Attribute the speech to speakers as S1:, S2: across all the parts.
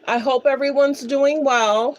S1: I hope everyone's doing well.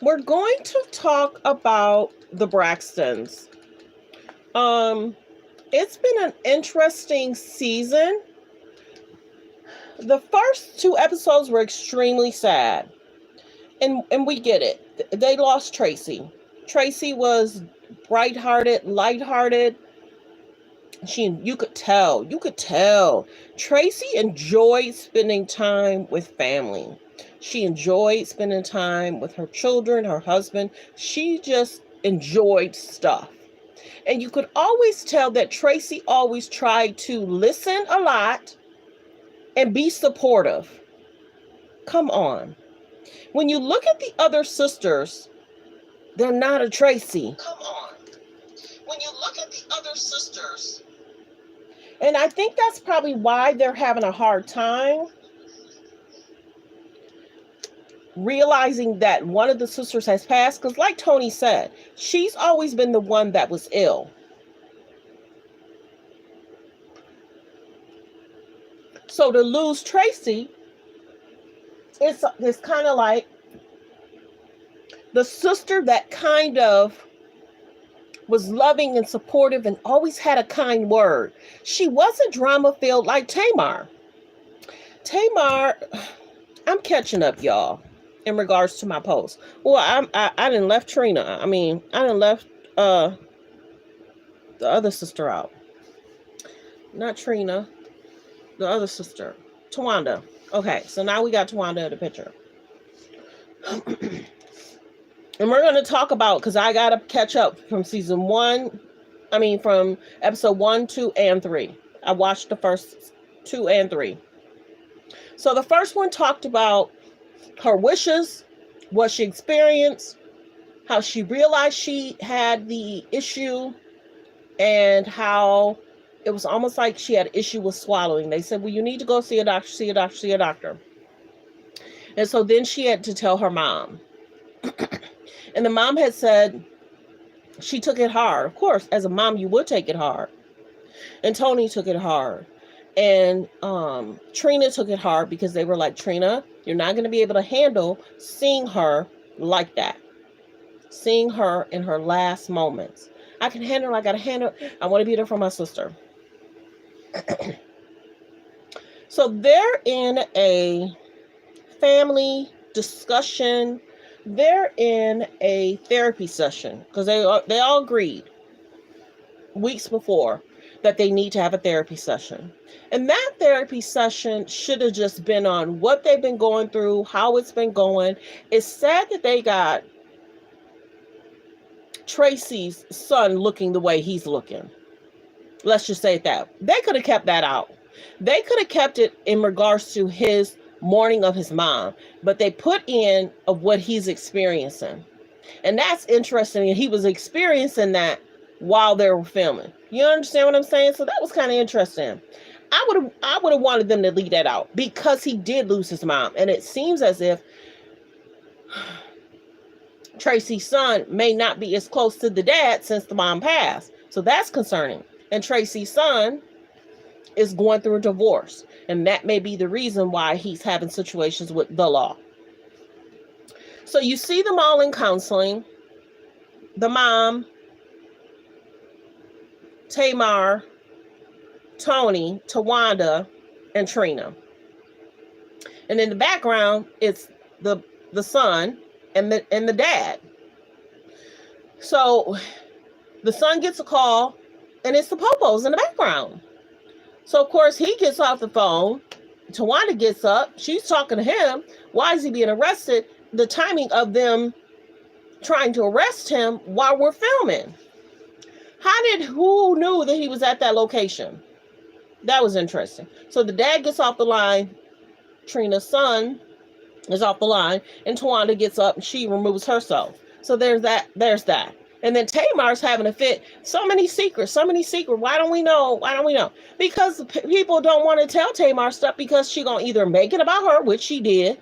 S1: We're going to talk about the Braxtons. Um, it's been an interesting season. The first two episodes were extremely sad. And we get it. They lost Tracy. Tracy was bright-hearted, light-hearted. You could tell. Tracy enjoyed spending time with family. She enjoyed spending time with her children, her husband. She just enjoyed stuff. And you could always tell that Tracy always tried to listen a lot and be supportive. Come on. When you look at the other sisters, they're not a Tracy. Come on. When you look at the other sisters, and I think that's probably why they're having a hard time realizing that one of the sisters has passed. Because like Tony said, she's always been the one that was ill. So to lose Tracy, it's kind of like the sister that kind of was loving and supportive and always had a kind word. She wasn't drama-filled like Tamar. Tamar, I'm catching up, y'all, in regards to my post. Well, I didn't left Trina. I didn't left the other sister out. Not Trina, the other sister, Tawanda. Okay, so now we got Tawanda in the picture. And we're going to talk about, because I got to catch up from from episode 1, 2, and 3. I watched the first 2 and 3. So the first one talked about her wishes, what she experienced, how she realized she had the issue, and how it was almost like she had an issue with swallowing. They said, well, you need to go see a doctor. And so then she had to tell her mom. And the mom had said she took it hard. Of course, as a mom, you would take it hard. And Tony took it hard. And Trina took it hard because they were like, Trina, you're not going to be able to handle seeing her like that. Seeing her in her last moments. I can handle her. I got to handle her. I want to be there for my sister. So they're in a family discussion. They're in a therapy session because they all agreed weeks before that they need to have a therapy session. And that therapy session should have just been on what they've been going through, how it's been going. It's sad that they got Tracy's son looking the way he's looking. Let's just say that. They could have kept that out. They could have kept it in regards to his mourning of his mom, but they put in of what he's experiencing. And that's interesting. And he was experiencing that while they were filming. You understand what I'm saying? So that was kind of interesting. I would have wanted them to leave that out because he did lose his mom. And it seems as if Tracy's son may not be as close to the dad since the mom passed. So that's concerning. And Tracy's son is going through a divorce. And that may be the reason why he's having situations with the law. So you see them all in counseling. The mom, Tamar, Tony, Tawanda, and Trina. And in the background, it's the son and the dad. So the son gets a call, and it's the Popos in the background. So, of course, he gets off the phone. Tawanda gets up. She's talking to him. Why is he being arrested? The timing of them trying to arrest him while we're filming. Who knew that he was at that location? That was interesting. So the dad gets off the line. Trina's son is off the line. And Tawanda gets up and she removes herself. So there's that. And then Tamar's having a fit. So many secrets. Why don't we know? Because people don't want to tell Tamar stuff because she's going to either make it about her, which she did.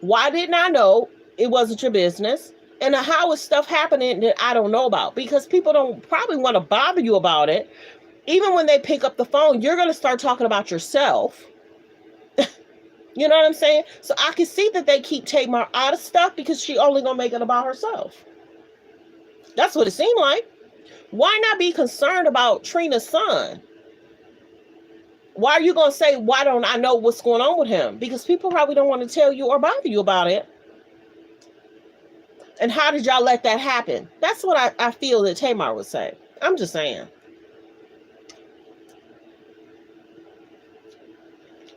S1: Why didn't I know? It wasn't your business. And how is stuff happening that I don't know about? Because people don't probably want to bother you about it. Even when they pick up the phone, you're going to start talking about yourself. You know what I'm saying? So I can see that they keep Tamar out of stuff because she only gonna make it about herself. That's what it seemed like. Why not be concerned about Trina's son? Why are you gonna say, why don't I know what's going on with him? Because people probably don't want to tell you or bother you about it. And how did y'all let that happen? That's what I feel that Tamar would say. I'm just saying.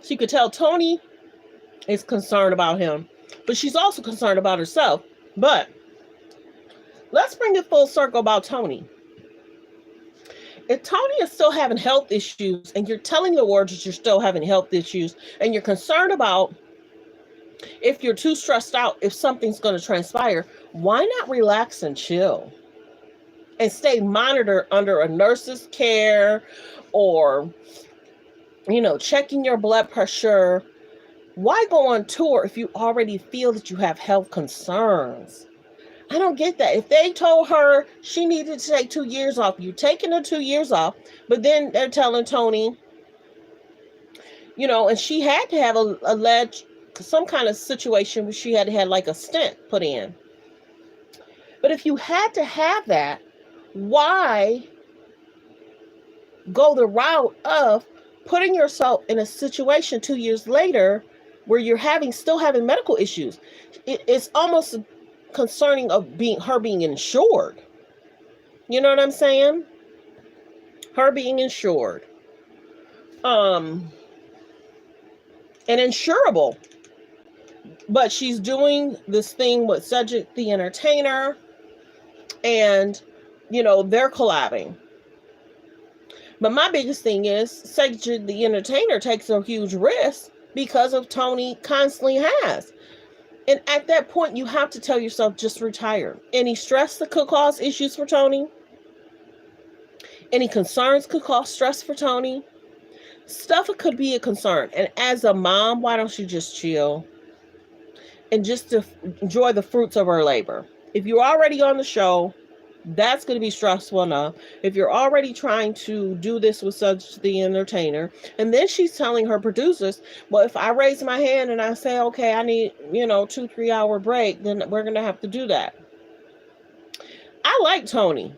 S1: She could tell Tony is concerned about him, but she's also concerned about herself. But let's bring it full circle about Tony. If Tony is still having health issues and you're telling the world that you're still having health issues and you're concerned about if you're too stressed out, if something's going to transpire, why not relax and chill and stay monitored under a nurse's care or, checking your blood pressure? Why go on tour if you already feel that you have health concerns? I don't get that. If they told her she needed to take 2 years off, you're taking her 2 years off, but then they're telling Tony, and she had to have alleged some kind of situation where she had to have like a stent put in. But if you had to have that, why go the route of putting yourself in a situation 2 years later where you're still having medical issues? It's almost concerning of her being insured. You know what I'm saying? Her being insured. And insurable. But she's doing this thing with Cedric the Entertainer, and they're collabing. But my biggest thing is Cedric the Entertainer takes a huge risk because of Tony constantly has. And at that point, you have to tell yourself, just retire. Any stress that could cause issues for Tony, any concerns could cause stress for Tony, stuff it could be a concern. And as a mom, why don't you just chill and just to enjoy the fruits of her labor? If you're already on the show, that's going to be stressful enough. If you're already trying to do this with such the entertainer, and then she's telling her producers, well, if I raise my hand and I say, okay, I need, 2-3 hour break, then we're going to have to do that. I like Tony.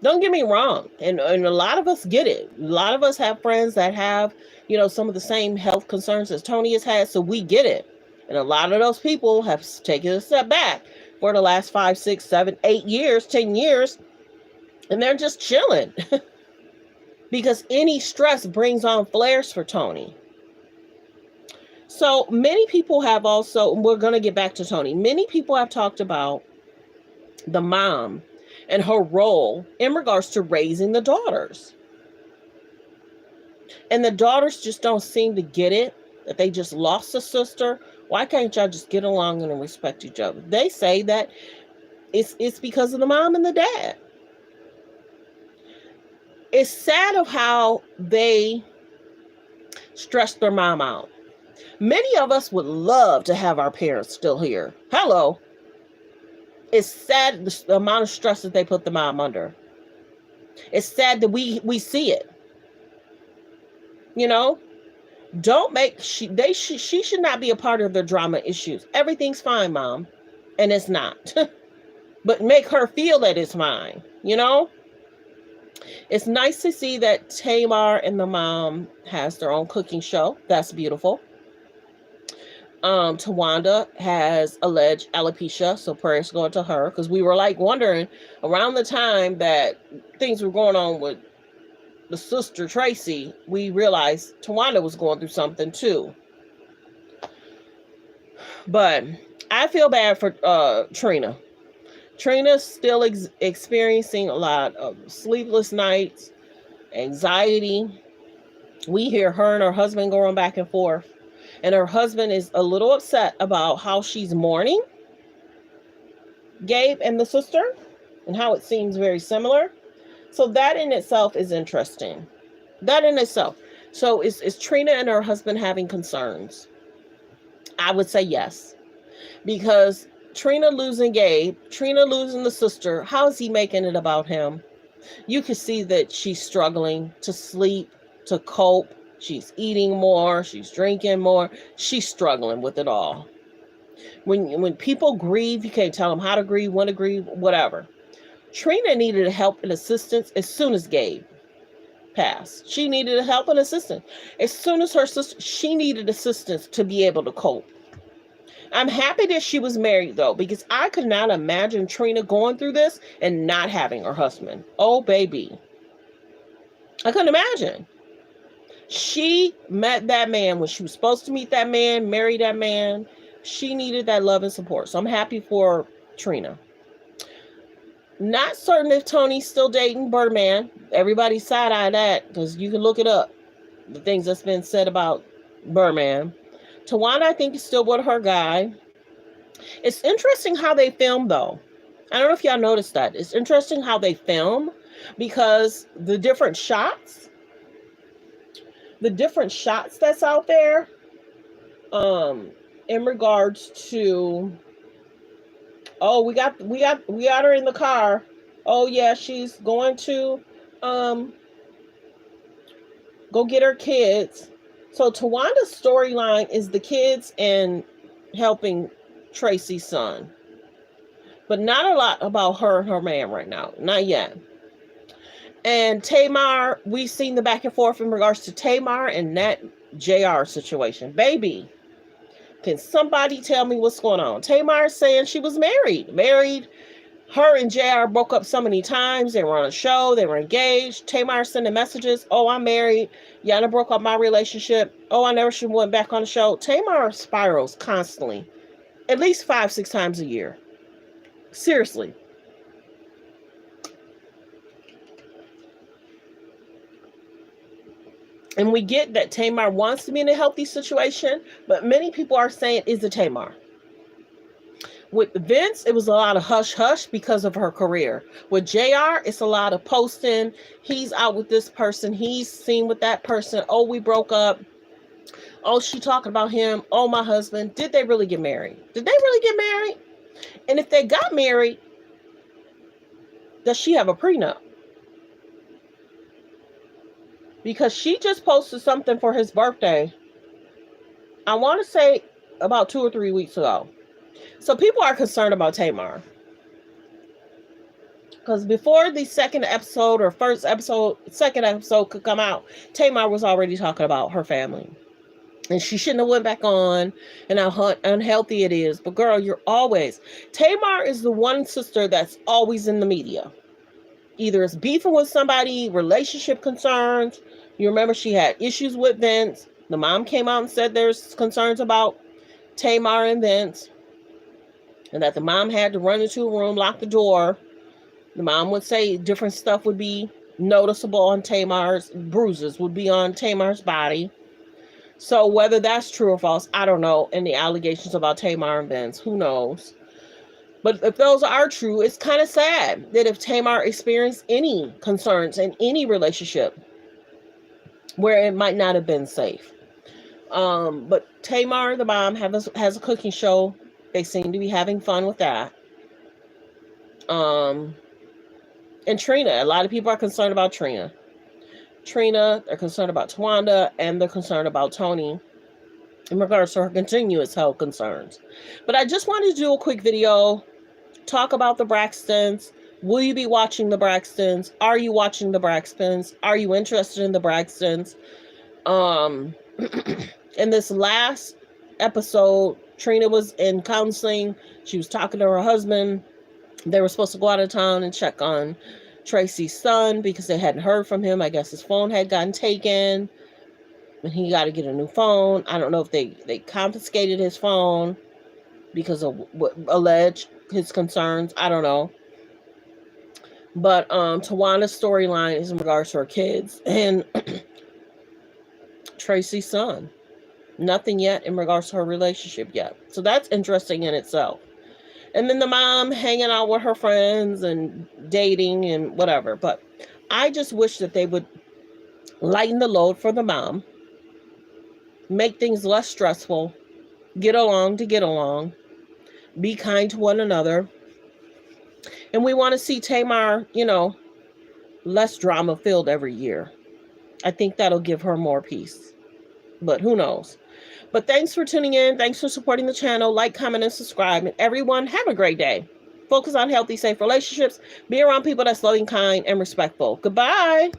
S1: Don't get me wrong. And a lot of us get it. A lot of us have friends that have, some of the same health concerns as Tony has had. So we get it. And a lot of those people have taken a step back for the last 5, 6, 7, 8 years, 10 years, and they're just chilling because any stress brings on flares for Tony. So many people have also, we're going to get back to Tony. Many people have talked about the mom and her role in regards to raising the daughters. And the daughters just don't seem to get it, that they just lost a sister. Why can't y'all just get along and respect each other? They say that it's because of the mom and the dad. It's sad of how they stress their mom out. Many of us would love to have our parents still here. Hello. It's sad the amount of stress that they put the mom under. It's sad that we see it. Don't make she should not be a part of their drama issues. Everything's fine, mom, and it's not. But make her feel that it's fine. It's nice to see that Tamar and the mom has their own cooking show. That's beautiful. Tawanda has alleged alopecia, so prayers going to her, because we were wondering around the time that things were going on with the sister Tracy, we realized Tawanda was going through something too. But I feel bad for Trina. Trina's still experiencing a lot of sleepless nights, anxiety. We hear her and her husband going back and forth, and her husband is a little upset about how she's mourning Gabe and the sister and how it seems very similar. So that in itself is interesting. That in itself. So is Trina and her husband having concerns? I would say yes. Because Trina losing Gabe, Trina losing the sister, how is he making it about him? You can see that she's struggling to sleep, to cope. She's eating more. She's drinking more. She's struggling with it all. When people grieve, you can't tell them how to grieve, when to grieve, whatever. Trina needed help and assistance as soon as Gabe passed. She needed help and assistance. As soon as her sister, she needed assistance to be able to cope. I'm happy that she was married, though, because I could not imagine Trina going through this and not having her husband. Oh, baby. I couldn't imagine. She met that man when she was supposed to meet that man, marry that man. She needed that love and support. So I'm happy for Trina. Not certain if Tony's still dating Birdman. Everybody side-eye that because you can look it up. The things that's been said about Birdman. Tawana, I think, is still with her guy. It's interesting how they film, though. I don't know if y'all noticed that. It's interesting how they film because the different shots that's out there, in regards to, oh, we got her in the car. Oh yeah, she's going to go get her kids. So Tawanda's storyline is the kids and helping Tracy's son. But not a lot about her and her man right now. Not yet. And Tamar, we've seen the back and forth in regards to Tamar and that JR situation. Baby, can somebody tell me what's going on? Tamar saying she was married. Her and JR broke up so many times. They were on a show. They were engaged. Tamar sending messages. Oh, I'm married. Yana broke up my relationship. Oh, I never should have went back on the show. Tamar spirals constantly. At least 5-6 times a year. Seriously. And we get that Tamar wants to be in a healthy situation, but many people are saying, is it Tamar? With Vince, it was a lot of hush-hush because of her career. With JR, it's a lot of posting. He's out with this person. He's seen with that person. Oh, we broke up. Oh, she talking about him. Oh, my husband. Did they really get married? Did they really get married? And if they got married, does she have a prenup? Because she just posted something for his birthday. I want to say about 2 or 3 weeks ago. So people are concerned about Tamar. Because before the second episode could come out, Tamar was already talking about her family. And she shouldn't have went back on and how unhealthy it is. But girl, Tamar is the one sister that's always in the media. Either it's beefing with somebody, relationship concerns. You remember she had issues with Vince. The mom came out and said there's concerns about Tamar and Vince. And that the mom had to run into a room, lock the door. The mom would say different stuff would be noticeable on Tamar's, bruises would be on Tamar's body. So whether that's true or false, I don't know. And the allegations about Tamar and Vince, who knows? But if those are true, it's kind of sad that if Tamar experienced any concerns in any relationship where it might not have been safe. But Tamar, the mom, has a cooking show. They seem to be having fun with that. And Trina, a lot of people are concerned about Trina. They're concerned about Tawanda, and they're concerned about Tony in regards to her continuous health concerns. But I just wanted to do a quick video, talk about the Braxtons. Will you be watching the Braxtons? Are you watching the Braxtons? Are you interested in the Braxtons? In this last episode, Trina was in counseling. She was talking to her husband. They were supposed to go out of town and check on Tracy's son because they hadn't heard from him. I guess his phone had gotten taken and he got to get a new phone. I don't know if they confiscated his phone because of what alleged his concerns. I don't know. But Tawanda's storyline is in regards to her kids and Tracy's son. Nothing yet in regards to her relationship yet. So that's interesting in itself. And then the mom hanging out with her friends and dating and whatever. But I just wish that they would lighten the load for the mom. Make things less stressful. Get along to get along. Be kind to one another. And we want to see Tamar, less drama filled every year. I think that'll give her more peace. But who knows? But thanks for tuning in. Thanks for supporting the channel. Like, comment, and subscribe. And everyone, have a great day. Focus on healthy, safe relationships. Be around people that's loving, kind, and respectful. Goodbye.